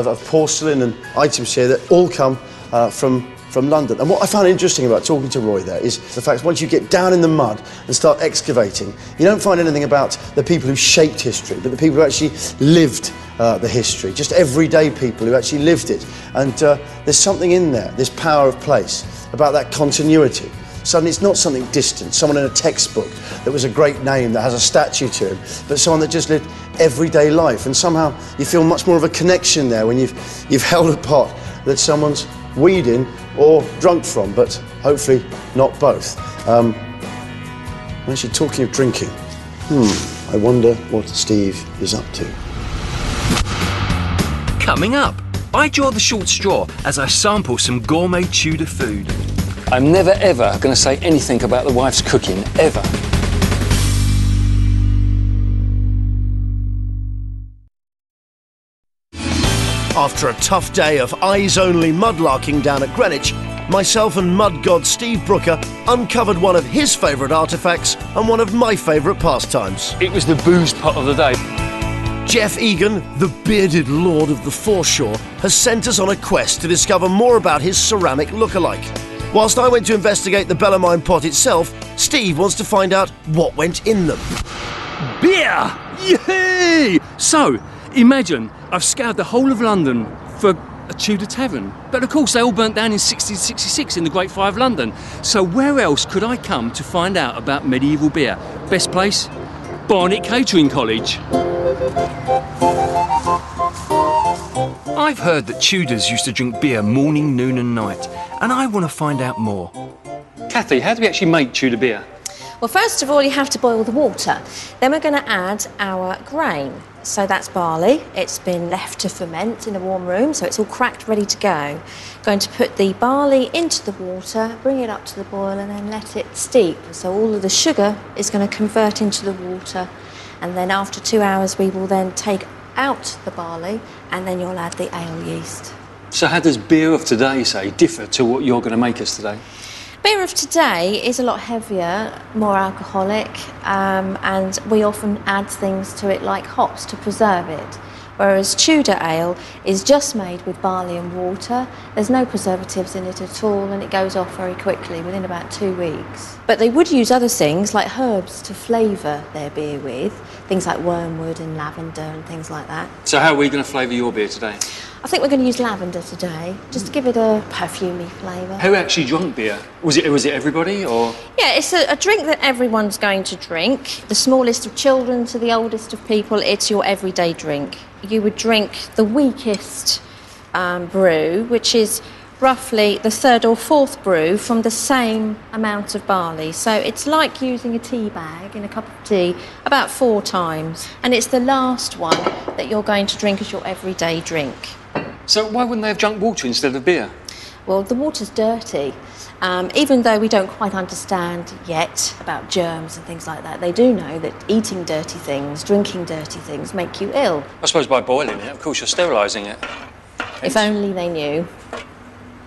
of porcelain and items here that all come from London. And what I found interesting about talking to Roy there is the fact once you get down in the mud and start excavating, you don't find anything about the people who shaped history, but the people who actually lived the history, just everyday people who actually lived it. And there's something in there, this power of place, about that continuity. Suddenly it's not something distant, someone in a textbook that was a great name that has a statue to him, but someone that just lived everyday life. And somehow you feel much more of a connection there when you've held a pot that someone's weeding or drunk from, but hopefully not both. Actually, talking of drinking, I wonder what Steve is up to. Coming up, I draw the short straw as I sample some gourmet Tudor food. I'm never ever going to say anything about the wife's cooking, ever. After a tough day of eyes-only mudlarking down at Greenwich, myself and mud god Steve Brooker uncovered one of his favourite artefacts and one of my favourite pastimes. It was the booze pot of the day. Jeff Egan, the bearded lord of the foreshore, has sent us on a quest to discover more about his ceramic look-alike. Whilst I went to investigate the Bellarmine pot itself, Steve wants to find out what went in them. Beer! Yay! So, imagine I've scoured the whole of London for a Tudor tavern. But of course they all burnt down in 1666 in the Great Fire of London. So where else could I come to find out about medieval beer? Best place? Barnet Catering College. I've heard that Tudors used to drink beer morning, noon and night, and I want to find out more. Kathy, how do we actually make Tudor beer? Well, first of all, you have to boil the water. Then we're going to add our grain. So that's barley. It's been left to ferment in a warm room, so it's all cracked, ready to go. Going to put the barley into the water, bring it up to the boil, and then let it steep. So all of the sugar is going to convert into the water, and then after 2 hours, we will then take out the barley, and then you'll add the ale yeast. So how does beer of today, say, differ to what you're going to make us today? Beer of today is a lot heavier, more alcoholic, and we often add things to it like hops to preserve it. Whereas Tudor ale is just made with barley and water. There's no preservatives in it at all, and it goes off very quickly, within about 2 weeks. But they would use other things like herbs to flavour their beer with, things like wormwood and lavender and things like that. So how are we going to flavour your beer today? I think we're going to use lavender today, just to give it a perfumey flavour. Who actually drank beer? Was it everybody, or...? Yeah, it's a drink that everyone's going to drink. The smallest of children to the oldest of people, it's your everyday drink. You would drink the weakest brew, which is roughly the third or fourth brew from the same amount of barley. So it's like using a tea bag in a cup of tea about 4 times. And it's the last one that you're going to drink as your everyday drink. So why wouldn't they have drunk water instead of beer? Well, the water's dirty. Even though we don't quite understand yet about germs and things like that, they do know that eating dirty things, drinking dirty things make you ill. I suppose by boiling it, of course, you're sterilising it. If only they knew.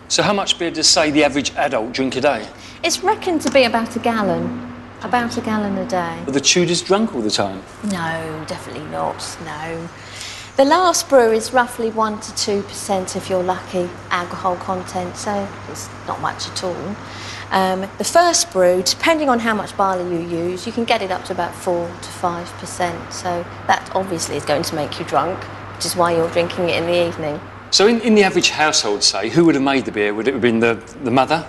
So how much beer does, say, the average adult drink a day? It's reckoned to be about a gallon. About a gallon a day. Were the Tudors drunk all the time? No, definitely not, no. The last brew is roughly 1 to 2% if you're lucky, alcohol content, so it's not much at all. The first brew, depending on how much barley you use, you can get it up to about 4 to 5%, so that obviously is going to make you drunk, which is why you're drinking it in the evening. So in the average household, say, who would have made the beer? Would it have been the mother?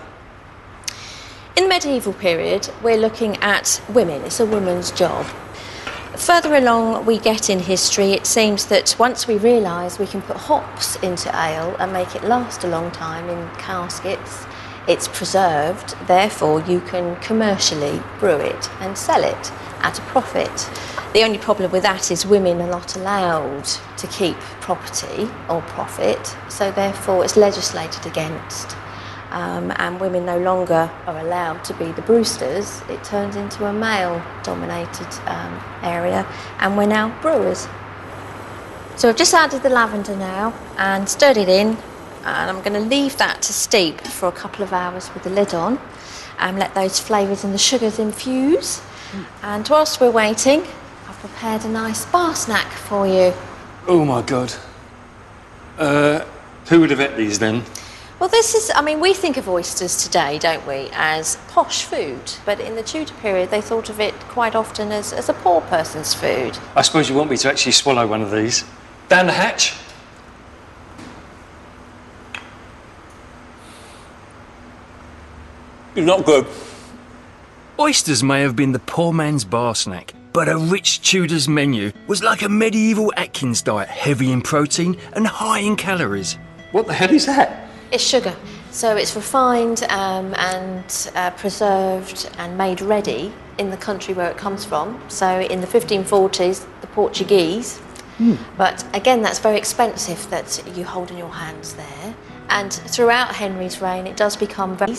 In the medieval period, we're looking at women. It's a woman's job. Further along we get in history, it seems that once we realise we can put hops into ale and make it last a long time in caskets, it's preserved, therefore you can commercially brew it and sell it at a profit. The only problem with that is women are not allowed to keep property or profit, so therefore it's legislated against. And women no longer are allowed to be the brewsters. It turns into a male-dominated area, and we're now brewers. So I've just added the lavender now and stirred it in, and I'm going to leave that to steep for a couple of hours with the lid on and let those flavours and the sugars infuse. And whilst we're waiting, I've prepared a nice bar snack for you. Oh my God. Who would have ate these then? Well, this is, I mean, we think of oysters today, don't we, as posh food, but in the Tudor period they thought of it quite often as a poor person's food. I suppose you want me to actually swallow one of these. Down the hatch. Not good. Oysters may have been the poor man's bar snack, but a rich Tudor's menu was like a medieval Atkins diet, heavy in protein and high in calories. What the hell is that? It's sugar, so it's refined and preserved and made ready in the country where it comes from. So in the 1540s, the Portuguese, but again that's very expensive that you hold in your hands there. And throughout Henry's reign it does become very...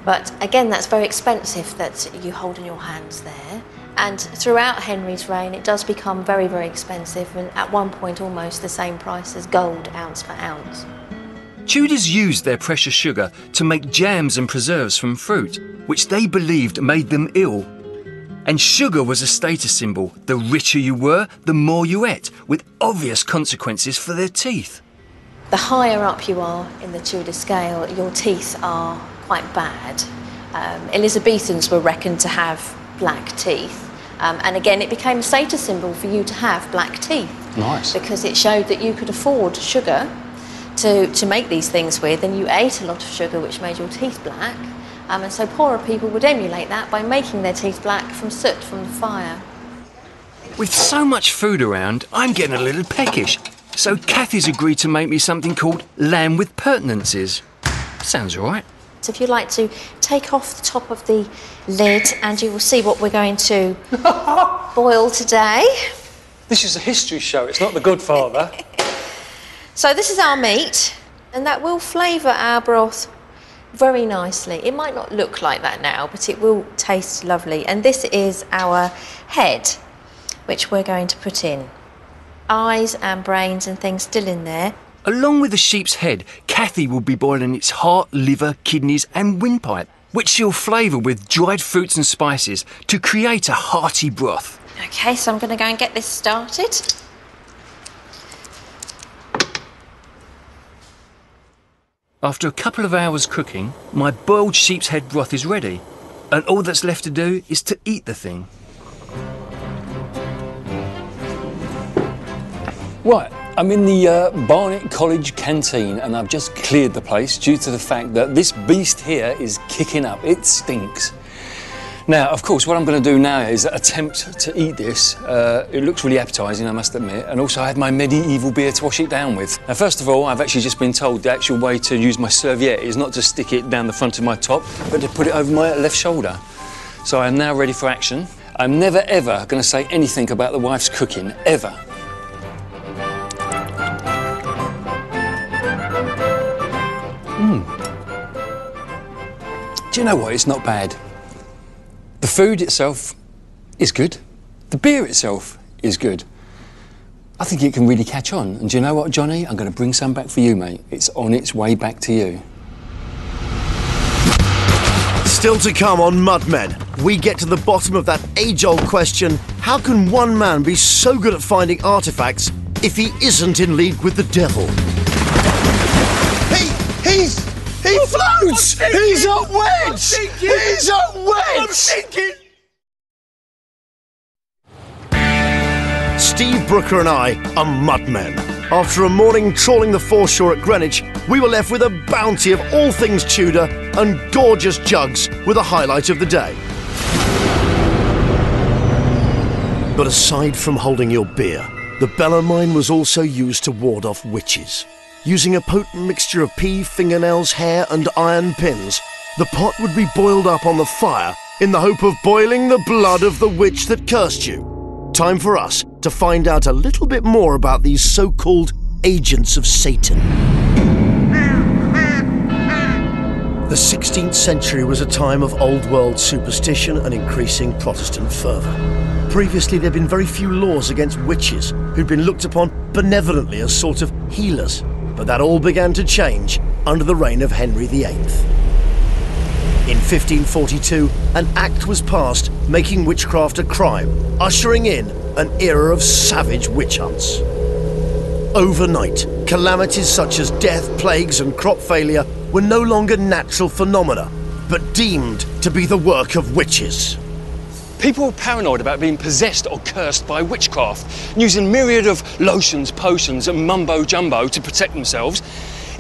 But again, that's very expensive that you hold in your hands there. And throughout Henry's reign, it does become very, very expensive, and at one point almost the same price as gold ounce for ounce. Tudors used their precious sugar to make jams and preserves from fruit, which they believed made them ill. And sugar was a status symbol. The richer you were, the more you ate, with obvious consequences for their teeth. The higher up you are in the Tudor scale, your teeth are quite bad. Elizabethans were reckoned to have black teeth. And again, it became a status symbol for you to have black teeth. Nice. Because it showed that you could afford sugar to make these things with, and you ate a lot of sugar, which made your teeth black. And so poorer people would emulate that by making their teeth black from soot from the fire. With so much food around, I'm getting a little peckish. So Kathy's agreed to make me something called lamb with pertinences. Sounds all right. So if you'd like to take off the top of the lid, and you will see what we're going to boil today. This is a history show, it's not The Godfather. So this is our meat, and that will flavour our broth very nicely. It might not look like that now, but it will taste lovely. And this is our head, which we're going to put in. Eyes and brains and things still in there. Along with the sheep's head, Kathy will be boiling its heart, liver, kidneys and windpipe, which she'll flavour with dried fruits and spices to create a hearty broth. OK, so I'm going to go and get this started. After a couple of hours cooking, my boiled sheep's head broth is ready, and all that's left to do is to eat the thing. Right, I'm in the Barnet College canteen, and I've just cleared the place due to the fact that this beast here is kicking up. It stinks. Now, of course, what I'm going to do now is attempt to eat this. It looks really appetising, I must admit, and also I have my medieval beer to wash it down with. Now, first of all, I've actually just been told the actual way to use my serviette is not to stick it down the front of my top, but to put it over my left shoulder. So I am now ready for action. I'm never, ever going to say anything about the wife's cooking, ever. Do you know what? It's not bad. The food itself is good. The beer itself is good. I think it can really catch on. And do you know what, Johnny? I'm going to bring some back for you, mate. It's on its way back to you. Still to come on Mudmen, we get to the bottom of that age-old question, how can one man be so good at finding artefacts if he isn't in league with the devil? He floats! He's a wedge! He's a wedge! Steve Brooker and I are mudmen. After a morning trawling the foreshore at Greenwich, we were left with a bounty of all things Tudor and gorgeous jugs with a highlight of the day. But aside from holding your beer, the Bellarmine was also used to ward off witches. Using a potent mixture of pea, fingernails, hair and iron pins, the pot would be boiled up on the fire in the hope of boiling the blood of the witch that cursed you. Time for us to find out a little bit more about these so-called agents of Satan. The 16th century was a time of old-world superstition and increasing Protestant fervour. Previously, there had been very few laws against witches, who'd been looked upon benevolently as sort of healers. But that all began to change under the reign of Henry VIII. In 1542, an act was passed making witchcraft a crime, ushering in an era of savage witch hunts. overnight, calamities such as death, plagues and crop failure were no longer natural phenomena, but deemed to be the work of witches. People were paranoid about being possessed or cursed by witchcraft, using myriad of lotions, potions and mumbo-jumbo to protect themselves.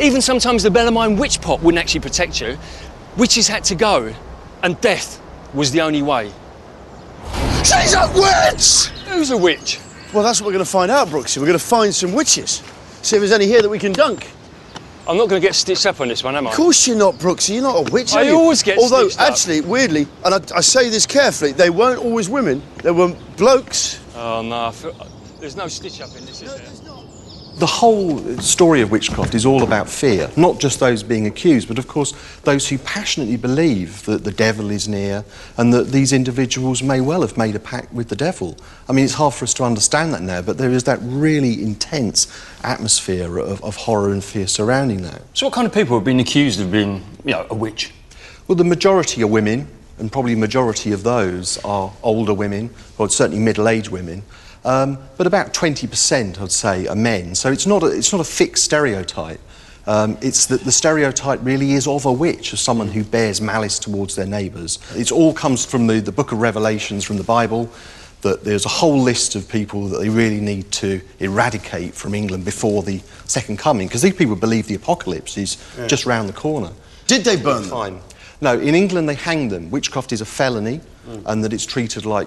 Even sometimes the Bellarmine witch pot wouldn't actually protect you. Witches had to go, and death was the only way. She's a witch! Who's a witch? Well, that's what we're going to find out, Brooksy. We're going to find some witches. See if there's any here that we can dunk. I'm not going to get stitched up on this one, am I? Of course you're not, Brooksy. You're not a witch, are I you? always get Although, stitched up. actually, weirdly, and I say this carefully, they weren't always women. They were blokes. Oh, no. There's no stitch up in this, is there? The whole story of witchcraft is all about fear, not just those being accused, but of course those who passionately believe that the devil is near and that these individuals may well have made a pact with the devil. I mean, it's hard for us to understand that now, but there is that really intense atmosphere of horror and fear surrounding that. So what kind of people have been accused of being, you know, a witch? Well, the majority are women, and probably the majority of those are older women, or certainly middle-aged women. But about 20%, I'd say, are men. So it's not a fixed stereotype. It's that the stereotype really is of a witch, of someone who bears malice towards their neighbours. It all comes from the Book of Revelations from the Bible, that there's a whole list of people that they really need to eradicate from England before the second coming, because these people believe the apocalypse is just round the corner. Did they burn them? Fine. No, in England they hanged them. Witchcraft is a felony, and that it's treated like